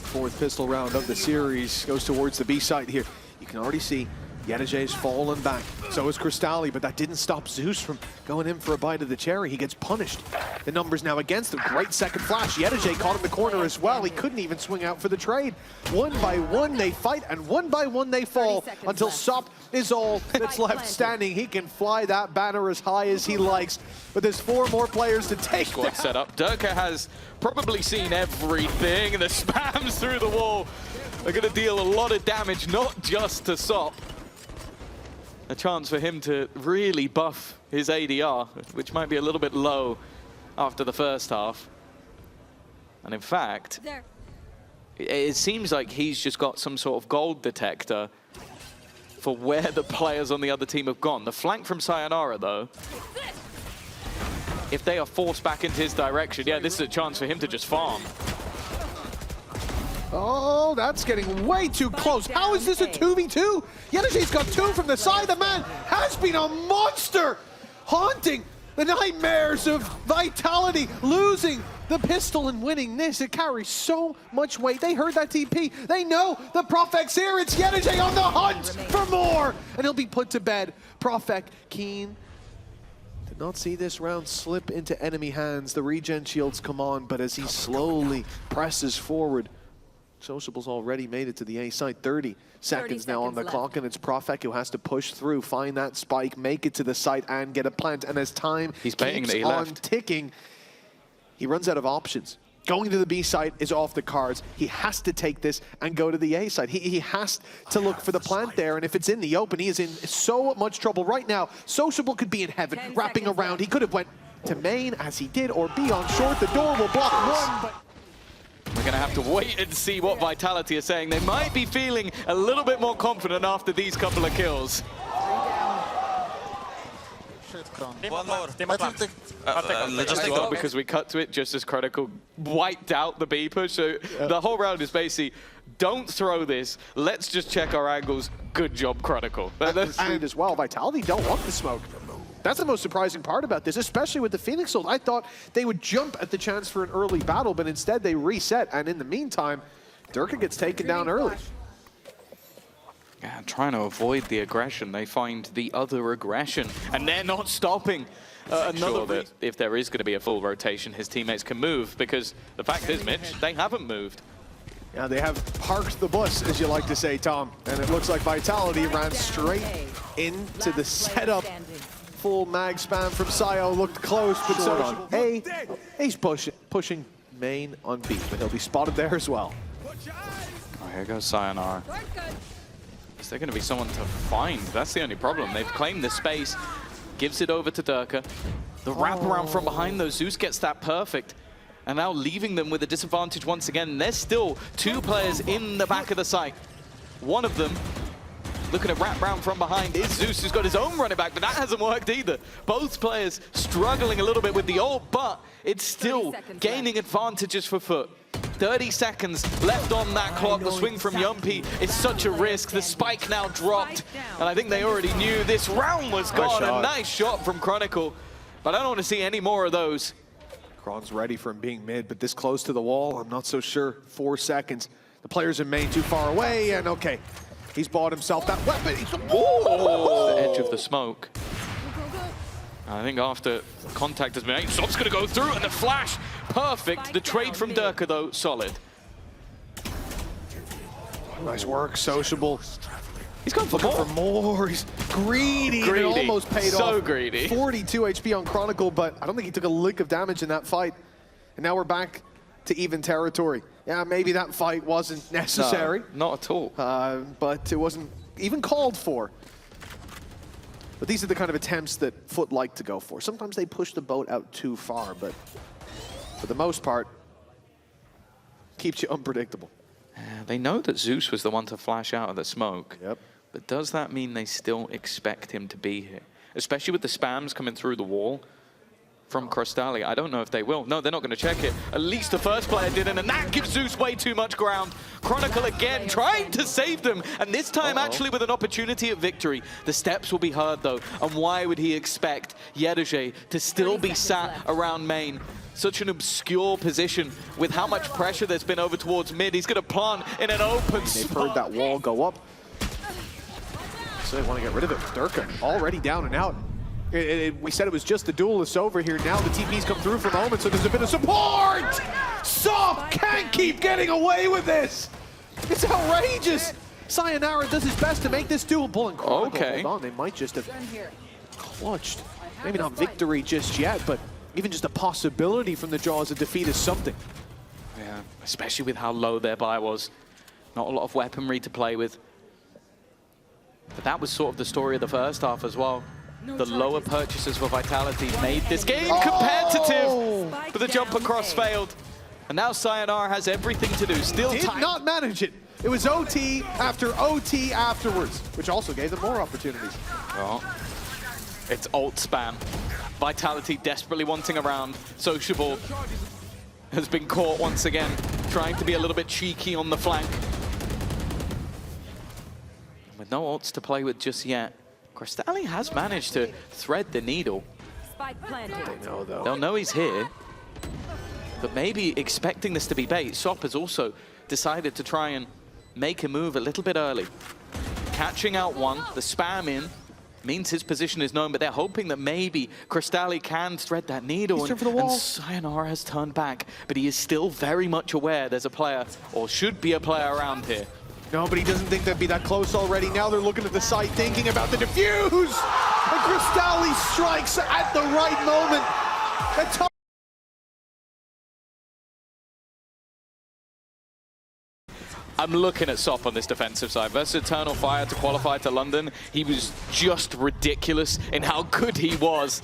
4th pistol round of the series goes towards the B side here. You can already see yetujey's fallen back. So is KROSTALY, but that didn't stop Zeus from going in for a bite of the cherry. He gets punished. The numbers now against him. Great second flash. yetujey caught in the corner as well. He couldn't even swing out for the trade. 1 by 1 they fight, and 1 by 1 they fall until Sop is all that's left standing. He can fly that banner as high as he likes, but there's 4 more players to take. Squad set up. Derke has probably seen everything, and the spams through the wall are going to deal a lot of damage, not just to Sop. A chance for him to really buff his ADR, which might be a little bit low after the first half. And in fact, it seems like he's just got some sort of gold detector for where the players on the other team have gone. The flank from Sayonara, though, if they are forced back into his direction, yeah, this is a chance for him to just farm. Oh, that's getting way too close. How is this a 2v2? yetujey's got 2 from the side. The man has been a monster, haunting the nightmares of Vitality, losing the pistol and winning this. It carries so much weight. They heard that TP. They know the PROFEK's here. It's yetujey on the hunt for more, and he'll be put to bed. PROFEK keen. Did not see this round slip into enemy hands. The regen shields come on, but as he slowly presses forward, sociablE's already made it to the A side. 30 seconds now on the clock, and it's PROFEK who has to push through, find that spike, make it to the site, and get a plant. And as time keeps on ticking, he runs out of options. Going to the B side is off the cards. He has to take this and go to the A side. He has to look for the plant there, and if it's in the open, he is in so much trouble right now. sociablE could be in heaven, wrapping around. He could have went to main as he did, or B on short. The door will block 1, but we're going to have to wait and see what Vitality are saying. They might be feeling a little bit more confident after these couple of kills. One more. Because we cut to it just as Chronicle wiped out the B push. So the whole round is basically, don't throw this. Let's just check our angles. Good job, Chronicle. And as well, Vitality don't want the smoke. That's the most surprising part about this, especially with the Phoenix ult. I thought they would jump at the chance for an early battle, but instead they reset. And in the meantime, Derke gets taken down early. Yeah, trying to avoid the aggression, they find the other aggression, and they're not stopping. Sure that if there is going to be a full rotation, his teammates can move, because the fact is, Mitch, they haven't moved. Yeah, they have parked the bus, as you like to say, Tom. And it looks like Vitality ran straight into the setup. Full mag spam from Sayo, looked close, but so on A. He's pushing main on B, but he'll be spotted there as well. Oh, here goes Sayonara. Is there going to be someone to find? That's the only problem. They've claimed the space, gives it over to Derke. The wraparound from behind, though, Zeus gets that perfect. And now leaving them with a disadvantage once again. There's still 2 players in the back of the site. One of them, looking at wraparound from behind, is Zeus, who's got his own running back, but that hasn't worked either. Both players struggling a little bit with the ult, but it's still gaining advantages for FUT. 30 seconds left on that clock. The swing from Jamppi is such a risk. The spike now dropped, and I think they already knew this round was gone. A nice shot from Chronicle, but I don't want to see any more of those. Kron's ready from being mid, but this close to the wall, I'm not so sure. 4 seconds. The players in main too far away, and okay. He's bought himself that weapon. He's the edge of the smoke. I think after contact has been made, Sop's going to go through, and the flash, perfect. The trade from Derke, though, solid. Nice work, sociable. He's going for more. He's greedy. Greedy. It almost paid off. So greedy. 42 HP on Chronicle, but I don't think he took a lick of damage in that fight. And now we're back to even territory. Yeah, maybe that fight wasn't necessary. No, not at all. But it wasn't even called for. But these are the kind of attempts that FUT like to go for. Sometimes they push the boat out too far, but for the most part, keeps you unpredictable. They know that Zeus was the one to flash out of the smoke. Yep. But does that mean they still expect him to be here? Especially with the spams coming through the wall from KROSTALY. I don't know if they will. No, they're not going to check it. At least the first player didn't, and that gives Zeus way too much ground. Chronicle again trying to save them, and this time actually with an opportunity at victory. The steps will be heard though, and why would he expect yetujey to still be sat around main? Such an obscure position with how much pressure there's been over towards mid. He's going to plant in an open spot. They've heard that wall go up, so they want to get rid of it. Derke already down and out. We said it was just the duelists over here. Now the TP's come through for a moment, so there's a bit of support! Sop can't keep getting away with this! It's outrageous! Sayonara does his best to make this doable, and Chronicle, hold on, they might just have clutched. Maybe not victory just yet, but even just a possibility from the jaws of defeat is something. Yeah, especially with how low their buy was. Not a lot of weaponry to play with. But that was sort of the story of the first half as well. The lower purchases for Vitality made this game competitive, but the jump across failed. And now Sayonara has everything to do. Still did not manage it. It was OT after OT afterwards, which also gave them more opportunities. Oh. It's ult spam. Vitality desperately wanting a round. Sociable has been caught once again, trying to be a little bit cheeky on the flank. With no ults to play with just yet, KROSTALY has managed to thread the needle. They know, though. They'll know he's here, but maybe expecting this to be bait. Sop has also decided to try and make a move a little bit early. Catching out one, the spam in, means his position is known, but they're hoping that maybe KROSTALY can thread that needle. And Sayonara has turned back, but he is still very much aware there's a player, or should be a player around here. No, but he doesn't think they'd be that close already. Now they're looking at the site, thinking about the defuse! And KROSTALY strikes at the right moment. I'm looking at Sop on this defensive side. Versus Eternal Fire to qualify to London, he was just ridiculous in how good he was.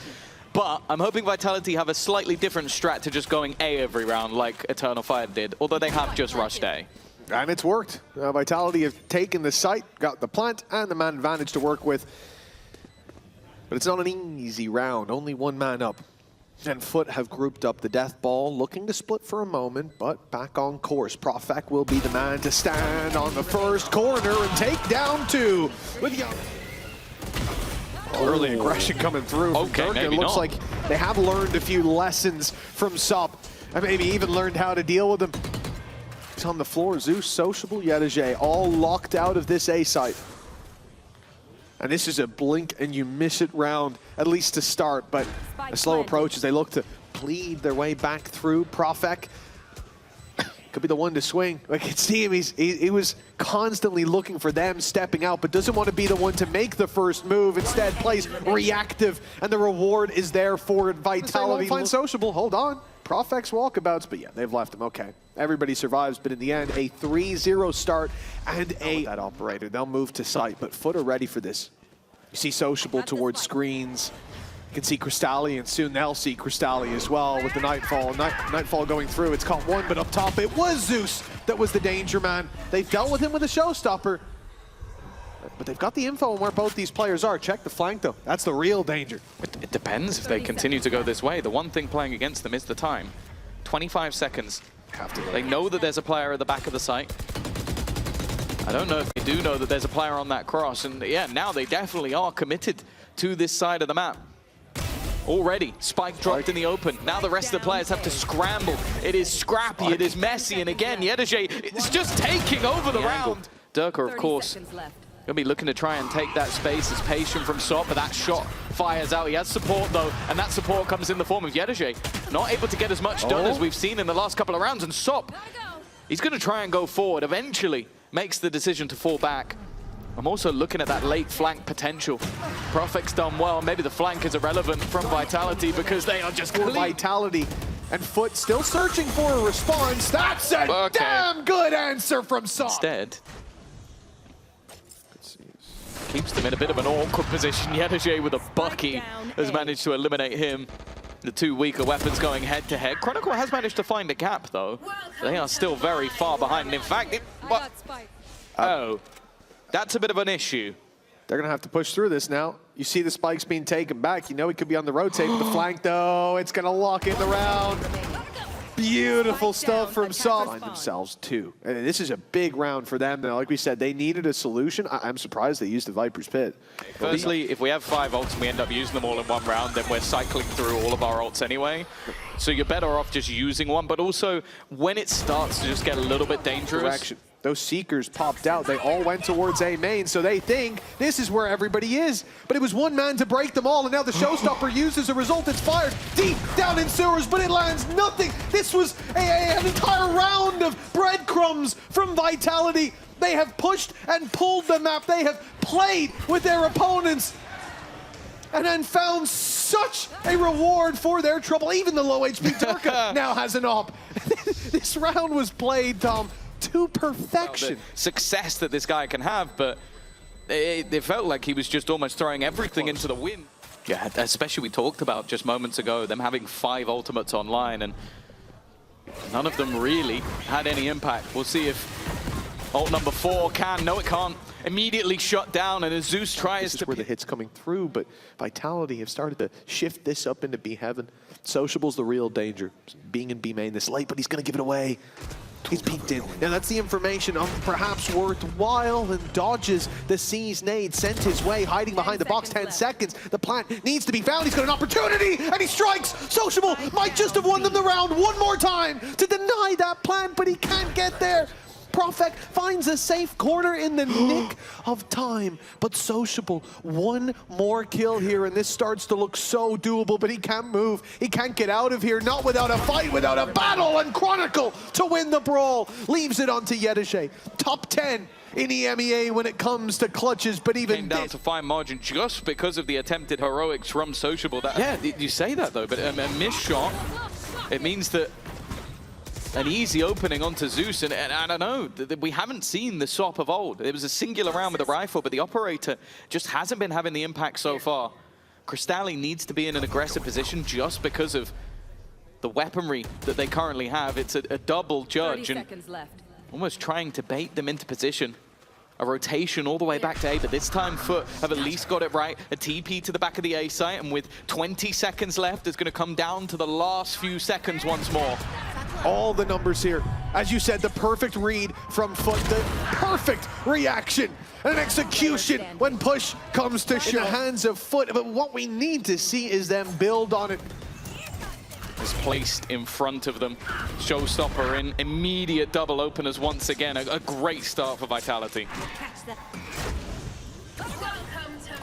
But I'm hoping Vitality have a slightly different strat to just going A every round like Eternal Fire did, although they have just rushed A. And it's worked. Vitality have taken the site, got the plant, and the man advantage to work with. But it's not an easy round, only one man up. And FUT have grouped up the death ball, looking to split for a moment, but back on course. PROFEK will be the man to stand on the first corner and take down two. With early aggression coming through. Okay, maybe it looks not. like they have learned a few lessons from Sop, and maybe even learned how to deal with them. He's on the floor. Zeus, sociable, yetujey, all locked out of this A site. And this is a blink and you miss it round, at least to start, but a slow approach as they look to bleed their way back through. PROFEK could be the one to swing. I can see him, he was constantly looking for them stepping out, but doesn't want to be the one to make the first move. Instead plays reactive, and the reward is there for Vitality. Find sociable, hold on. PROFEK's walkabouts, but yeah, they've left him, okay. Everybody survives, but in the end, a 3-0 start and that operator. They'll move to site, but FUT are ready for this. You see sociable towards screens. You can see KROSTALY, and soon they'll see KROSTALY as well with the Nightfall. Nightfall going through, it's caught one, but up top it was Zeus that was the danger man. They've dealt with him with a showstopper, but they've got the info on where both these players are. Check the flank though, that's the real danger. It depends if they continue to go this way. The one thing playing against them is the time. 25 seconds. They know that there's a player at the back of the site. I don't know if they do know that there's a player on that cross, and yeah, now they definitely are committed to this side of the map. Already, Spike dropped in the open. Now the rest of the players have to scramble. It is scrappy, it is messy, and again, yetujey is just taking over the round. Derke, of course, gonna be looking to try and take that space. It's patient from Sop, but that shot fires out. He has support though, and that support comes in the form of yetujey. Not able to get as much done as we've seen in the last couple of rounds, and Sop, he's gonna try and go forward. Eventually makes the decision to fall back. I'm also looking at that late flank potential. PROFEK's done well. Maybe the flank is irrelevant from Vitality because they are just clean. Vitality and FUT still searching for a response. That's a damn good answer from Sop. Instead, keeps them in a bit of an awkward position. yetujey with a bucky has managed to eliminate him. The two weaker weapons going head to head. Chronicle has managed to find a gap though. They are still very far behind. And in fact, that's a bit of an issue. They're going to have to push through this now. You see the spikes being taken back. You know he could be on the rotate with the flank, though. It's going to lock in the round. Beautiful stuff from Sop. Find themselves, too. And this is a big round for them. Like we said, they needed a solution. I'm surprised they used the Viper's Pit. Firstly, if we have 5 ults and we end up using them all in one round, then we're cycling through all of our ults anyway. So you're better off just using one. But also, when it starts to just get a little bit dangerous... Those Seekers popped out. They all went towards A main, so they think this is where everybody is. But it was one man to break them all, and now the showstopper used as a result. It's fired deep down in sewers, but it lands nothing. This was an entire round of breadcrumbs from Vitality. They have pushed and pulled the map. They have played with their opponents and then found such a reward for their trouble. Even the low HP Derke now has an op. This round was played, Tom, to perfection. Well, the success that this guy can have, but it felt like he was just almost throwing everything into the wind. Yeah, especially we talked about just moments ago, them having 5 ultimates online, and none of them really had any impact. We'll see if ult number 4 can. No, it can't. Immediately shut down, and as Zeus tries to... where the hit's coming through, but Vitality have started to shift this up into B heaven. Sociable's the real danger. Being in B main this late, but he's going to give it away. He's peeked in. Now that's the information of perhaps worthwhile, and dodges the C's nade sent his way, hiding behind the box. 10 seconds. The plant needs to be found. He's got an opportunity, and he strikes. Sociable might just have won them the round one more time to deny that plant, but he can't get there. PROFEK finds a safe corner in the nick of time, but Sociable, one more kill here, and this starts to look so doable, but he can't move. He can't get out of here, not without a fight, without a battle, and Chronicle to win the brawl. Leaves it onto yetujey. Top 10 in EMEA when it comes to clutches, but even came down to fine margin just because of the attempted heroics from Sociable. Yeah, you say that though, but a missed shot, it means that an easy opening onto Zeus, and I don't know, we haven't seen the Sop of old. It was a singular round with a rifle, but the operator just hasn't been having the impact so far. KROSTALY needs to be in an aggressive position just because of the weaponry that they currently have. It's a double judge, and almost trying to bait them into position. A rotation all the way back to A, but this time FUT have at least got it right. A TP to the back of the A site, and with 20 seconds left, it's going to come down to the last few seconds once more. All the numbers here. As you said, the perfect read from FUT, the perfect reaction and an execution when push comes to the hands of FUT. But what we need to see is them build on it. Is placed in front of them. Showstopper in, immediate double openers once again. A great start for Vitality.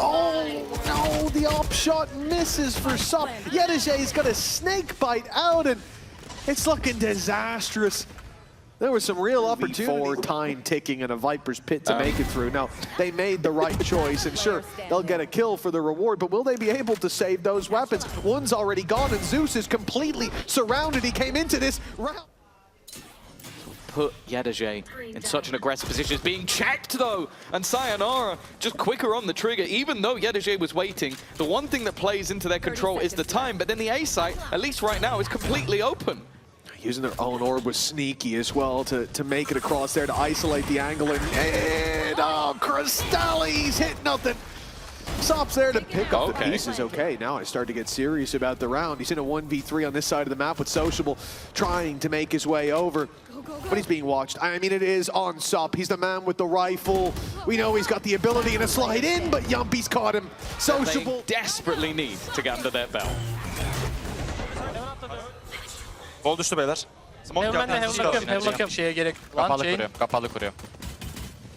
Oh no, the op shot misses for Sop. yetujey's got a snake bite out, and it's looking disastrous. There was some real opportunity. 4 time ticking in a Viper's Pit to make it through. Now, they made the right choice, and sure, they'll get a kill for the reward, but will they be able to save those weapons? One's already gone, and Zeus is completely surrounded. He came into this round. Put yetujey in such an aggressive position. It's being checked, though, and Sayonara just quicker on the trigger. Even though yetujey was waiting, the one thing that plays into their control is the time, but then the A site, at least right now, is completely open. Using their own orb was sneaky as well to make it across there to isolate the angle, and oh, KROSTALY's hit nothing. Sop's there to pick up the pieces. Okay, now I start to get serious about the round. He's in a 1v3 on this side of the map with Sociable trying to make his way over, but he's being watched. I mean, it is on Sop. He's the man with the rifle. We know he's got the ability to slide in, but Jamppi's caught him. Sociable they desperately need to get under their belt. Gol düştü beyler. Smoke Heaven bakıyorum. Şeye gerek. Kapalı kuruyor. Kapalı kuruyor.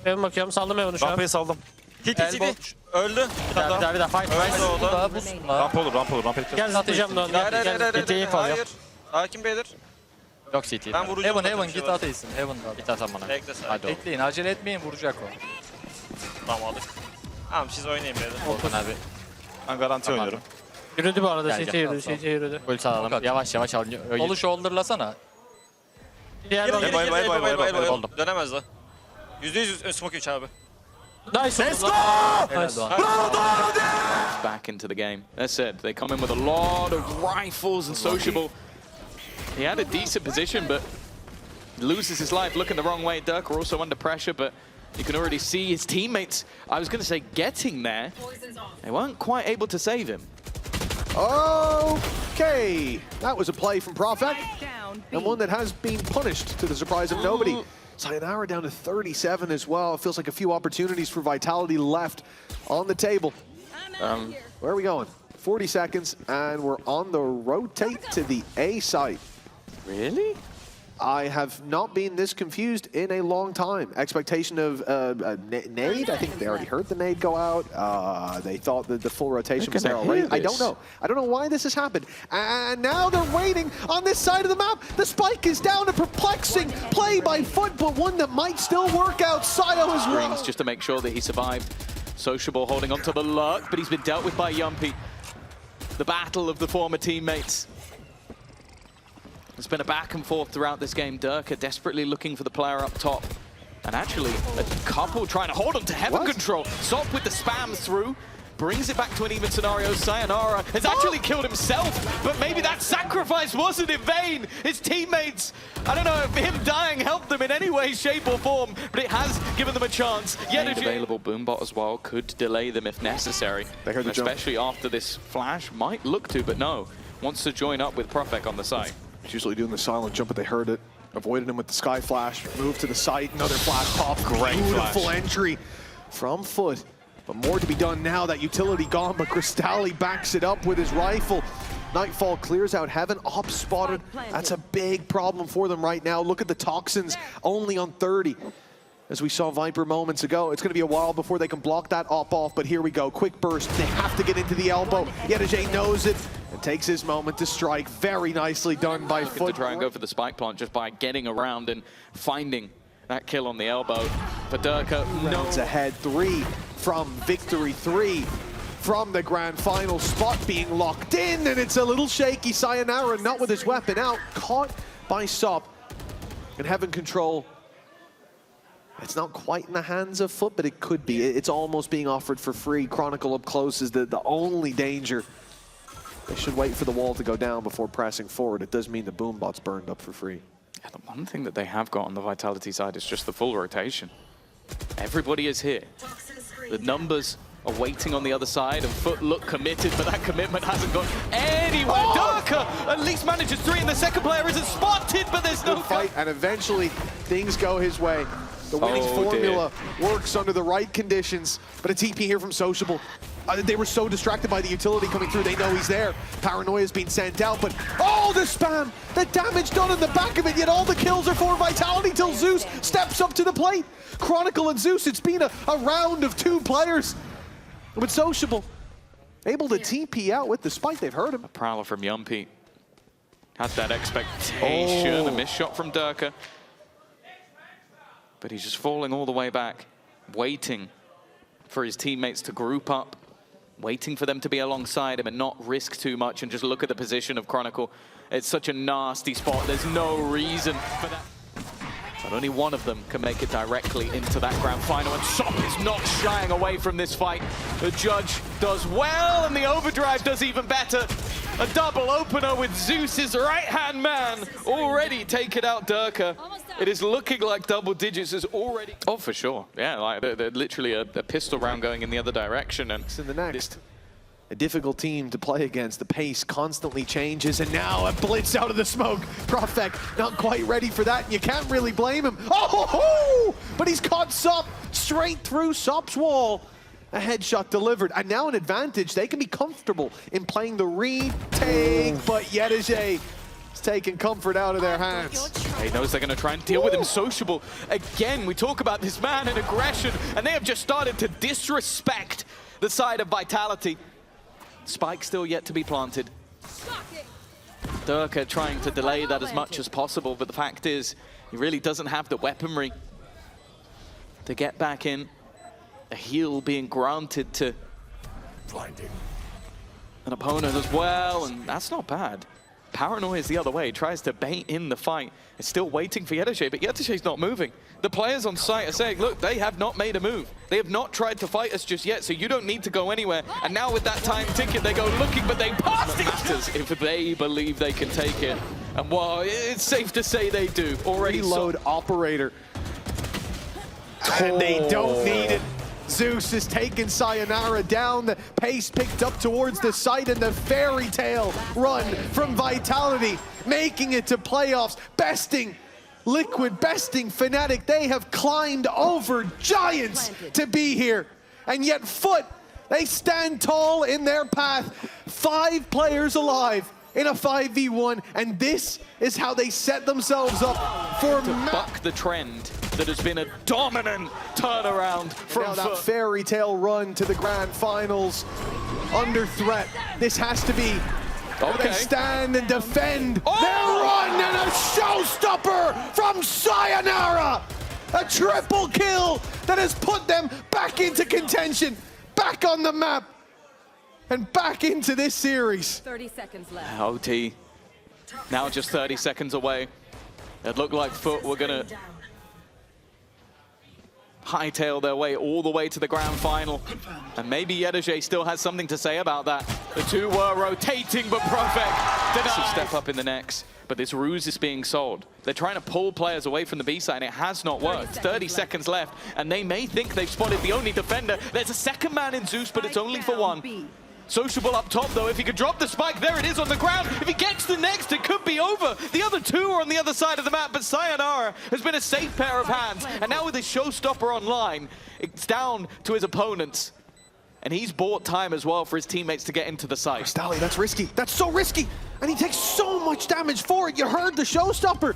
Ben bakıyorum, saldım Evan'ı şu an. Rampayı saldım. Hit öldü. Bir daha fight. Öldü o da. Daha boost var. Rampa olur, rampa olur. Rampa Gel atacağım da ondan. CT'yi falan. Hayır. Hakim beyler. Yok CT. Ben vuracağım. Heaven git at iyisin. Heaven'da. Git at bana. Bekle sen. Hadi bekleyin, acele etmeyin, vuracak o. Tamam aldık. Tamam siz oynayın beyler. Volkan abi. Ben garanti oynuyorum. Yürüdü bu arada, Gel, CT gel. yürüdü, CT yürüdü. Ulti alalım. Yavaş yavaş al. Olu shoulder'lasana. Diğer Gir bak. gir. Oldum. Dönemez la. %100 smoke 3 abi. Nice. Let's go! Helal Doğan. Back into the game. That's it. They come in with a lot of rifles and sociable. He had a decent position, but loses his life looking the wrong way. Derke also under pressure, but you can already see his teammates, I was going to say, getting there. They weren't quite able to save him. Okay, that was a play from PROFEK, and one that has been punished to the surprise of nobody. Sayonara down to 37 as well. It feels like a few opportunities for Vitality left on the table. Where are we going? 40 seconds, and we're on the rotate to the A site. Really? I have not been this confused in a long time. Expectation of nade. I think they already heard the nade go out. They thought that the full rotation was there already. I don't know. I don't know why this has happened. And now they're waiting on this side of the map. The spike is down. A perplexing play by FUT, but one that might still work out. Sayo as well. Screens just to make sure that he survived. Sociable holding onto the lurk, but he's been dealt with by Jamppi. The battle of the former teammates. There's been a back and forth throughout this game. Derke desperately looking for the player up top. And actually, a couple trying to hold on to heaven control. Sop with the spams through. Brings it back to an even scenario. Sayonara has actually killed himself, but maybe that sacrifice wasn't in vain. His teammates, I don't know if him dying helped them in any way, shape or form, but it has given them a chance. Yet available boombot as well could delay them if necessary. They heard the especially after this flash. Might look to, but no. Wants to join up with PROFEK on the side. He's usually doing the silent jump, but they heard it. Avoided him with the sky flash. Moved to the site. Another flash pop. Great Beautiful flash. entry from FUT. But more to be done now. That utility gone, but KROSTALY backs it up with his rifle. Nightfall clears out heaven. Op spotted. That's a big problem for them right now. Look at the toxins. Only on 30. As we saw Viper moments ago, it's going to be a while before they can block that op off, but here we go. Quick burst. They have to get into the elbow. Yetujey knows it and takes his moment to strike. Very nicely done by FUT. To try and go for the spike plant just by getting around and finding that kill on the elbow. For Derke, Rounds ahead. 3 from victory. 3 from the grand final. Spot being locked in, and it's a little shaky. Sayonara not with his weapon out. Caught by Sop. And heaven control. It's not quite in the hands of FUT, but it could be. It's almost being offered for free. Chronicle up close is the only danger. They should wait for the wall to go down before pressing forward. It does mean the boombot's burned up for free. Yeah, the one thing that they have got on the Vitality side is just the full rotation. Everybody is here. The numbers are waiting on the other side, and FUT look committed, but that commitment hasn't gone anywhere. Derke at least manages 3, and the second player isn't spotted, but there's no fight, and eventually things go his way. The winning formula works under the right conditions, but a TP here from sociablEE. They were so distracted by the utility coming through, they know he's there. Paranoia's been sent out, but the spam! The damage done in the back of it, yet all the kills are for Vitality till Zeus steps up to the plate. Chronicle and Zeus, it's been a round of 2 players. But sociablEE able to TP out with the spike, they've heard him. A prowler from Jamppi. Had that expectation, a miss shot from Derke. But he's just falling all the way back, waiting for his teammates to group up, waiting for them to be alongside him and not risk too much, and just look at the position of Chronicle. It's such a nasty spot. There's no reason for that. But only one of them can make it directly into that grand final, and Sop is not shying away from this fight. The judge does well, and the overdrive does even better. A double opener with Zeus's right-hand man already taken out Derke. It is looking like double digits is already... Oh, for sure. Yeah, like they're literally a pistol round going in the other direction. And in the next. A difficult team to play against. The pace constantly changes, and now a blitz out of the smoke. PROFEK not quite ready for that, and you can't really blame him. But he's caught Sop straight through Sop's wall. A headshot delivered, and now an advantage. They can be comfortable in playing the retake, but Yetujey It's taking comfort out of their hands. He knows they're going to try and deal with him. Sociable. Again, we talk about this man and aggression, and they have just started to disrespect the side of Vitality. Spike still yet to be planted. Derke trying to delay that as much as possible, but the fact is, he really doesn't have the weaponry to get back in. A heal being granted to an opponent as well, and that's not bad. Paranoia is the other way, tries to bait in the fight. It's still waiting for yetujey, but yetujey's not moving. The players on site are saying, look, they have not made a move. They have not tried to fight us just yet, so you don't need to go anywhere. And now with that time ticket, they go looking, but they passed it. Matters if they believe they can take it. And well, it's safe to say they do. Already Reload operator. And they don't need it. Zeus is taking Sayonara down. The pace picked up towards the site, and the fairy tale run from Vitality, making it to playoffs, besting Liquid, besting Fnatic. They have climbed over giants to be here. And yet FUT, they stand tall in their path. 5 players alive in a 5v1, and this is how they set themselves up for buck the trend that has been a dominant turnaround from now that FUT. fairy tale run to the grand finals under threat. This has to be Okay. they stand and defend their run, and a showstopper from Sayonara. A triple kill that has put them back into contention, back on the map, and back into this series. 30 seconds left. OT, now just 30 seconds away. It looked like FUT were gonna hightail their way all the way to the grand final. And maybe yetujey still has something to say about that. The two were rotating, but PROFEK denies. Step up in the next. But this ruse is being sold. They're trying to pull players away from the B side, and it has not worked. 30 seconds left, and they may think they've spotted the only defender. There's a second man in Zeus, but it's only for one. Sociable up top, though. If he could drop the spike, there it is on the ground. If he gets the next, it could be over. The other two are on the other side of the map, but Sayonara has been a safe pair of hands. And now with his showstopper online, it's down to his opponents. And he's bought time as well for his teammates to get into the site. KROSTALY, that's risky. That's so risky. And he takes so much damage for it. You heard the showstopper.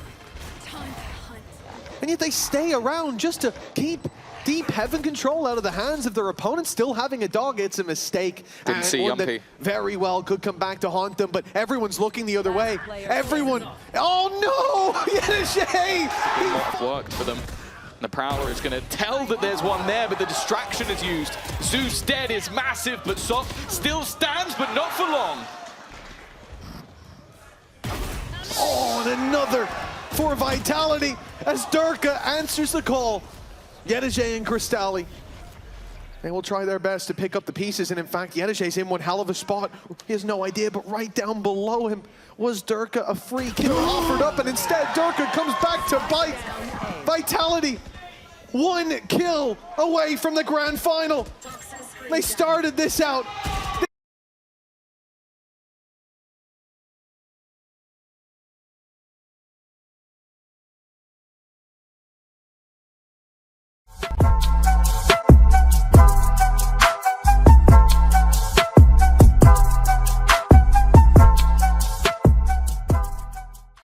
And yet they stay around just to keep deep heaven control out of the hands of their opponents. Still having a dog, it's a mistake. Didn't see one that Jamppi. very well could come back to haunt them, but everyone's looking the other way. Everyone, oh no, yetujey! What worked for them. The Prowler is going to tell that there's one there, but the distraction is used. Zeus dead is massive, but Soft still stands, but not for long. Oh, and another for Vitality as Derke answers the call. yetujey and KROSTALY, they will try their best to pick up the pieces, and in fact, yetujey's in one hell of a spot. He has no idea, but right down below him was Derke. A free kill offered up, and instead Derke comes back to bite. Vitality, 1 kill away from the grand final. They started this out